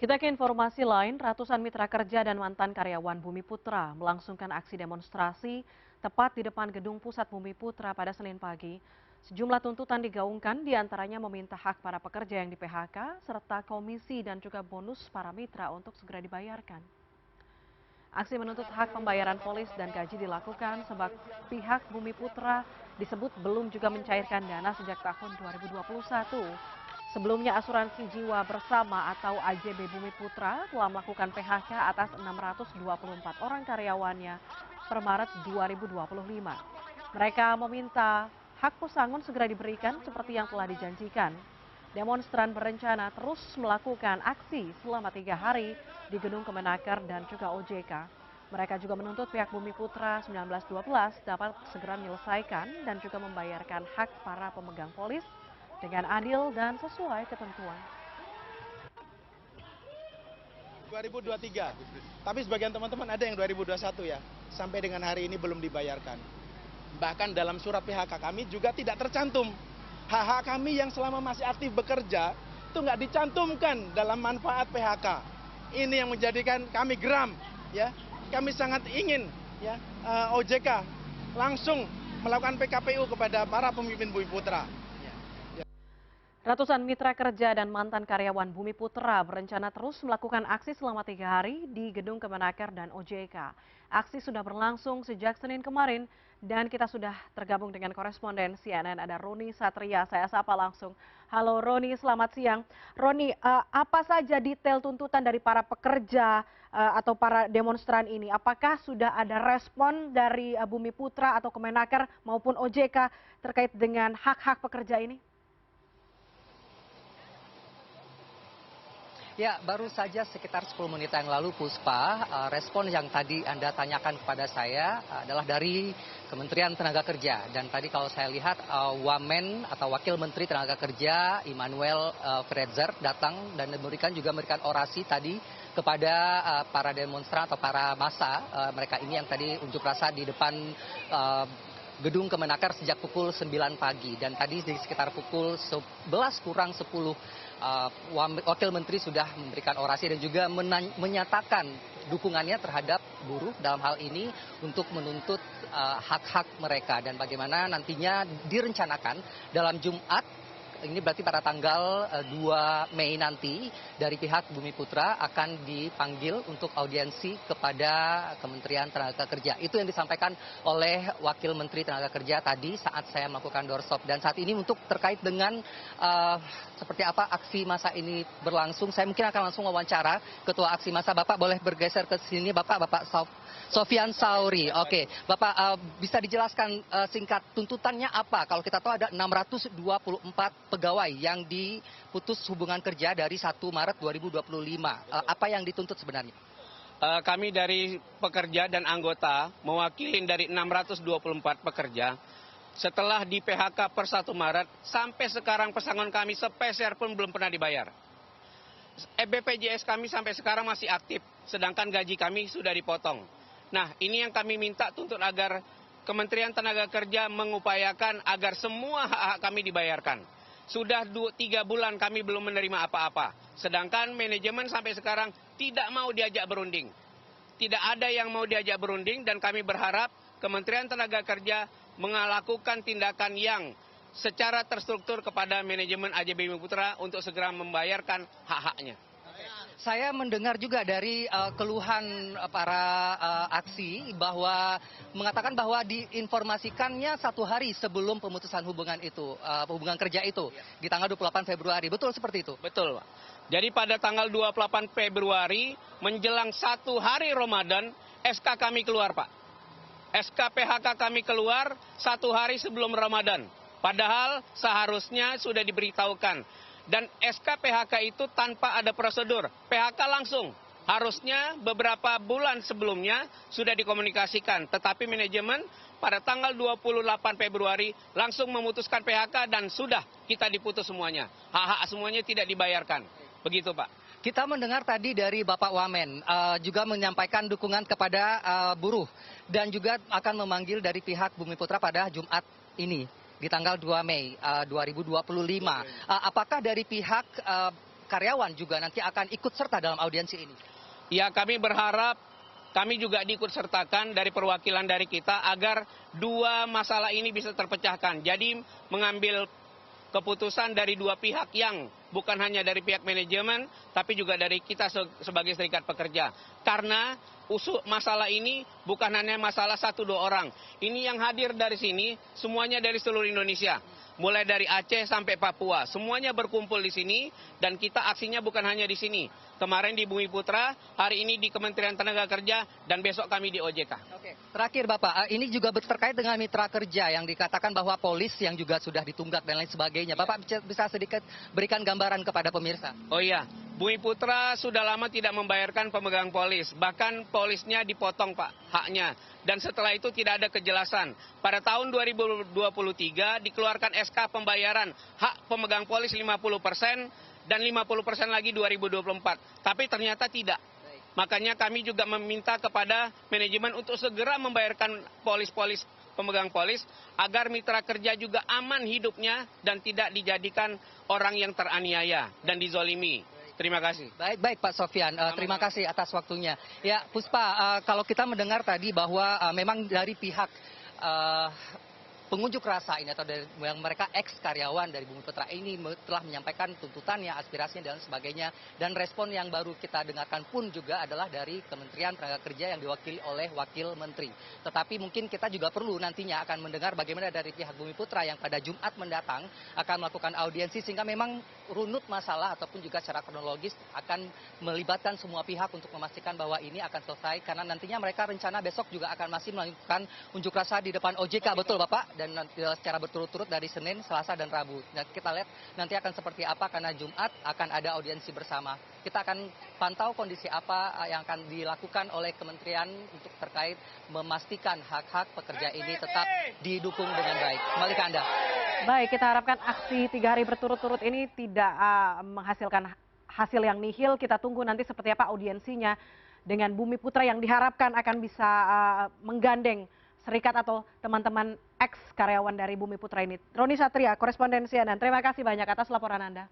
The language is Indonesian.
Kita ke informasi lain, ratusan mitra kerja dan mantan karyawan Bumi Putra melangsungkan aksi demonstrasi tepat di depan gedung pusat Bumi Putra pada Senin pagi. Sejumlah tuntutan digaungkan, diantaranya meminta hak para pekerja yang di PHK, serta komisi dan juga bonus para mitra untuk segera dibayarkan. Aksi menuntut hak pembayaran polis dan gaji dilakukan sebab pihak Bumi Putra disebut belum juga mencairkan dana sejak tahun 2021. Sebelumnya asuransi jiwa bersama atau AJB Bumi Putra telah melakukan PHK atas 624 orang karyawannya per Maret 2025. Mereka meminta hak pesangon segera diberikan seperti yang telah dijanjikan. Demonstran berencana terus melakukan aksi selama 3 hari di Gedung Kemenaker dan juga OJK. Mereka juga menuntut pihak Bumi Putra 1912 dapat segera menyelesaikan dan juga membayarkan hak para pemegang polis dengan adil dan sesuai ketentuan. 2023, tapi sebagian teman-teman ada yang 2021 ya, sampai dengan hari ini belum dibayarkan. Bahkan dalam surat PHK kami juga tidak tercantum. Hak-hak kami yang selama masih aktif bekerja itu nggak dicantumkan dalam manfaat PHK. Ini yang menjadikan kami geram, ya. Kami sangat ingin ya OJK langsung melakukan PKPU kepada para pemimpin Bumi Putra. Ratusan mitra kerja dan mantan karyawan Bumi Putra berencana terus melakukan aksi selama 3 hari di Gedung Kemenaker dan OJK. Aksi sudah berlangsung sejak Senin kemarin dan kita sudah tergabung dengan koresponden CNN, ada Roni Satria. Saya sapa langsung. Halo Roni, selamat siang. Roni, apa saja detail tuntutan dari para pekerja atau para demonstran ini? Apakah sudah ada respon dari Bumi Putra atau Kemenaker maupun OJK terkait dengan hak-hak pekerja ini? Ya, baru saja sekitar 10 menit yang lalu, Puspa, respon yang tadi Anda tanyakan kepada saya adalah dari Kementerian Tenaga Kerja. Dan tadi kalau saya lihat, Wamen atau Wakil Menteri Tenaga Kerja, Immanuel Fredzer, datang dan memberikan orasi tadi kepada para demonstran atau para massa mereka ini yang tadi unjuk rasa di depan Gedung Kemenaker sejak pukul 9 pagi. Dan tadi di sekitar pukul 11 kurang 10, Wakil Menteri sudah memberikan orasi dan juga menyatakan dukungannya terhadap buruh dalam hal ini untuk menuntut hak-hak mereka. Dan bagaimana nantinya direncanakan dalam Jumat, ini berarti pada tanggal 2 Mei nanti, dari pihak Bumi Putra akan dipanggil untuk audiensi kepada Kementerian Tenaga Kerja. Itu yang disampaikan oleh Wakil Menteri Tenaga Kerja tadi saat saya melakukan doorstop. Dan saat ini untuk terkait dengan seperti apa aksi massa ini berlangsung, saya mungkin akan langsung wawancara Ketua Aksi Massa. Bapak boleh bergeser ke sini, Bapak Sofyan Sauri. Oke, Bapak bisa dijelaskan singkat tuntutannya apa? Kalau kita tahu ada 624 pegawai yang diputus hubungan kerja dari 1 Maret 2025. Apa yang dituntut sebenarnya? Kami dari pekerja dan anggota mewakili dari 624 pekerja. Setelah di PHK per 1 Maret, sampai sekarang pesangon kami sepeser pun belum pernah dibayar. BPJS kami sampai sekarang masih aktif, sedangkan gaji kami sudah dipotong. Nah, ini yang kami minta tuntut agar Kementerian Tenaga Kerja mengupayakan agar semua hak-hak kami dibayarkan. Sudah 3 bulan kami belum menerima apa-apa. Sedangkan manajemen sampai sekarang tidak mau diajak berunding. Tidak ada yang mau diajak berunding dan kami berharap Kementerian Tenaga Kerja melakukan tindakan yang secara terstruktur kepada manajemen AJB Bumi Putra untuk segera membayarkan hak-haknya. Saya mendengar juga dari keluhan para aksi bahwa mengatakan bahwa diinformasikannya 1 hari sebelum pemutusan hubungan kerja itu di tanggal 28 Februari. Betul seperti itu? Betul, Pak. Jadi pada tanggal 28 Februari menjelang 1 hari Ramadan, SK kami keluar, Pak. SK PHK kami keluar 1 hari sebelum Ramadan. Padahal seharusnya sudah diberitahukan. Dan SK PHK itu tanpa ada prosedur. PHK langsung. Harusnya beberapa bulan sebelumnya sudah dikomunikasikan. Tetapi manajemen pada tanggal 28 Februari langsung memutuskan PHK dan sudah kita diputus semuanya. Hak-hak semuanya tidak dibayarkan. Begitu, Pak. Kita mendengar tadi dari Bapak Wamen juga menyampaikan dukungan kepada buruh dan juga akan memanggil dari pihak Bumi Putra pada Jumat ini di tanggal 2 Mei 2025. Apakah dari pihak karyawan juga nanti akan ikut serta dalam audiensi ini? Ya, kami berharap kami juga diikut sertakan dari perwakilan dari kita agar dua masalah ini bisa terpecahkan. Jadi mengambil keputusan dari dua pihak yang bukan hanya dari pihak manajemen, tapi juga dari kita sebagai serikat pekerja. Karena masalah ini bukan hanya masalah 1-2 orang. Ini yang hadir dari sini, semuanya dari seluruh Indonesia. Mulai dari Aceh sampai Papua, semuanya berkumpul di sini dan kita aksinya bukan hanya di sini. Kemarin di Bumi Putra, hari ini di Kementerian Tenaga Kerja, dan besok kami di OJK. Oke, terakhir Bapak, ini juga terkait dengan mitra kerja yang dikatakan bahwa polis yang juga sudah ditunggak dan lain sebagainya. Bapak bisa sedikit berikan gambaran kepada pemirsa? Oh iya, Bumi Putra sudah lama tidak membayarkan pemegang polis. Bahkan polisnya dipotong Pak, haknya. Dan setelah itu tidak ada kejelasan. Pada tahun 2023 dikeluarkan SK pembayaran hak pemegang polis 50% dan 50% lagi 2024. Tapi ternyata tidak. Makanya kami juga meminta kepada manajemen untuk segera membayarkan polis-polis, pemegang polis, agar mitra kerja juga aman hidupnya dan tidak dijadikan orang yang teraniaya dan dizolimi. Terima kasih. Baik Pak Sofyan, terima kasih atas waktunya. Ya Puspa, kalau kita mendengar tadi bahwa memang dari pihak pengunjuk rasa ini atau dari yang mereka ex karyawan dari Bumi Putra ini telah menyampaikan tuntutannya, aspirasinya dan sebagainya, dan respon yang baru kita dengarkan pun juga adalah dari Kementerian Tenaga Kerja yang diwakili oleh Wakil Menteri. Tetapi mungkin kita juga perlu nantinya akan mendengar bagaimana dari pihak Bumi Putra yang pada Jumat mendatang akan melakukan audiensi sehingga memang runut masalah ataupun juga secara kronologis akan melibatkan semua pihak untuk memastikan bahwa ini akan selesai, karena nantinya mereka rencana besok juga akan masih melakukan unjuk rasa di depan OJK, betul Bapak? Dan nanti secara berturut-turut dari Senin, Selasa, dan Rabu. Nah, kita lihat nanti akan seperti apa karena Jumat akan ada audiensi bersama. Kita akan pantau kondisi apa yang akan dilakukan oleh kementerian untuk terkait memastikan hak-hak pekerja ini tetap didukung dengan baik. Kembali ke Anda. Baik, kita harapkan aksi 3 hari berturut-turut ini tidak menghasilkan hasil yang nihil. Kita tunggu nanti seperti apa audiensinya dengan Bumi Putra yang diharapkan akan bisa menggandeng serikat atau teman-teman ex karyawan dari Bumi Putra ini. Roni Satria, koresponden CNN. Terima kasih banyak atas laporan Anda.